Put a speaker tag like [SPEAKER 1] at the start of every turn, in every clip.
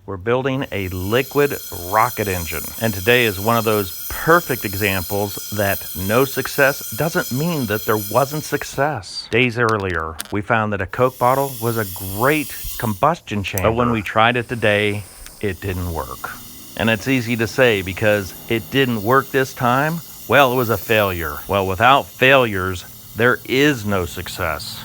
[SPEAKER 1] We're building a liquid rocket engine, and today is one of those perfect examples that no success doesn't mean that there wasn't success. Days earlier, we found that a Coke bottle was a great combustion chamber, but when we tried it today, it didn't work. And it's easy to say because it didn't work this time. Well, it was a failure. Well, without failures, there is no success.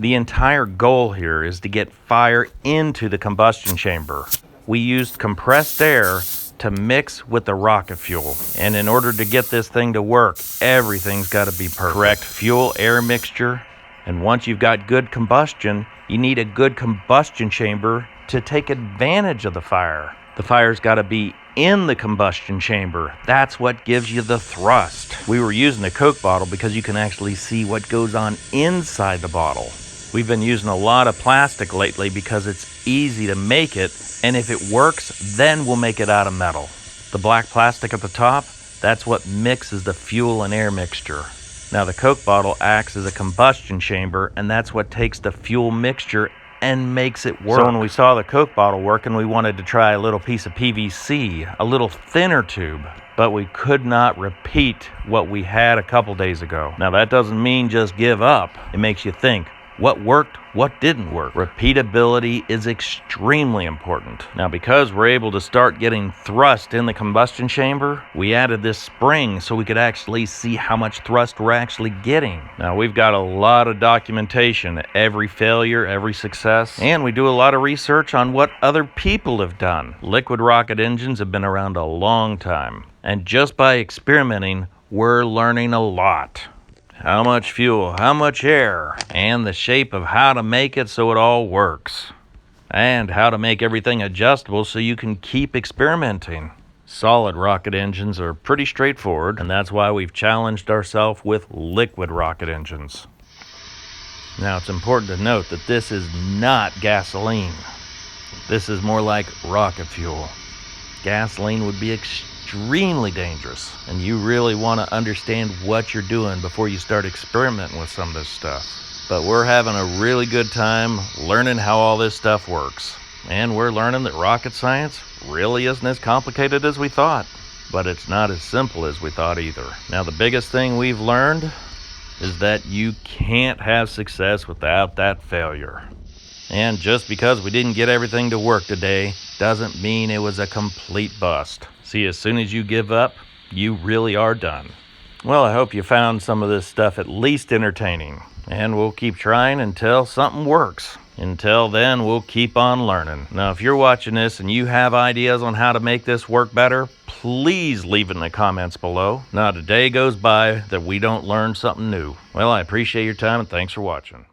[SPEAKER 1] The entire goal here is to get fire into the combustion chamber. We used compressed air to mix with the rocket fuel. And in order to get this thing to work, everything's got to be perfect. Correct fuel-air mixture. And once you've got good combustion, you need a good combustion chamber to take advantage of the fire. The fire's got to be in the combustion chamber. That's what gives you the thrust. We were using a Coke bottle because you can actually see what goes on inside the bottle. We've been using a lot of plastic lately because it's easy to make it, and if it works, then we'll make it out of metal. The black plastic at the top, that's what mixes the fuel and air mixture. Now the Coke bottle acts as a combustion chamber, and that's what takes the fuel mixture and makes it work. So when we saw the Coke bottle working, we wanted to try a little piece of PVC, a little thinner tube, but we could not repeat what we had a couple days ago. Now that doesn't mean just give up. It makes you think. What worked, what didn't work. Repeatability is extremely important. Now, because we're able to start getting thrust in the combustion chamber, we added this spring so we could actually see how much thrust we're actually getting. Now, we've got a lot of documentation, every failure, every success, and we do a lot of research on what other people have done. Liquid rocket engines have been around a long time, and just by experimenting, we're learning a lot. How much fuel, how much air, and the shape of how to make it so it all works. And how to make everything adjustable so you can keep experimenting. Solid rocket engines are pretty straightforward, and that's why we've challenged ourselves with liquid rocket engines. Now it's important to note that this is not gasoline. This is more like rocket fuel. Gasoline would be extremely dangerous, and you really want to understand what you're doing before you start experimenting with some of this stuff. But we're having a really good time learning how all this stuff works, and we're learning that rocket science really isn't as complicated as we thought, but it's not as simple as we thought either. Now the biggest thing we've learned is that you can't have success without that failure. And just because we didn't get everything to work today doesn't mean it was a complete bust. See, as soon as you give up, you really are done. Well, I hope you found some of this stuff at least entertaining, and we'll keep trying until something works. Until then, we'll keep on learning. Now, if you're watching this and you have ideas on how to make this work better, please leave it in the comments below. Not a day goes by that we don't learn something new. Well, I appreciate your time and thanks for watching.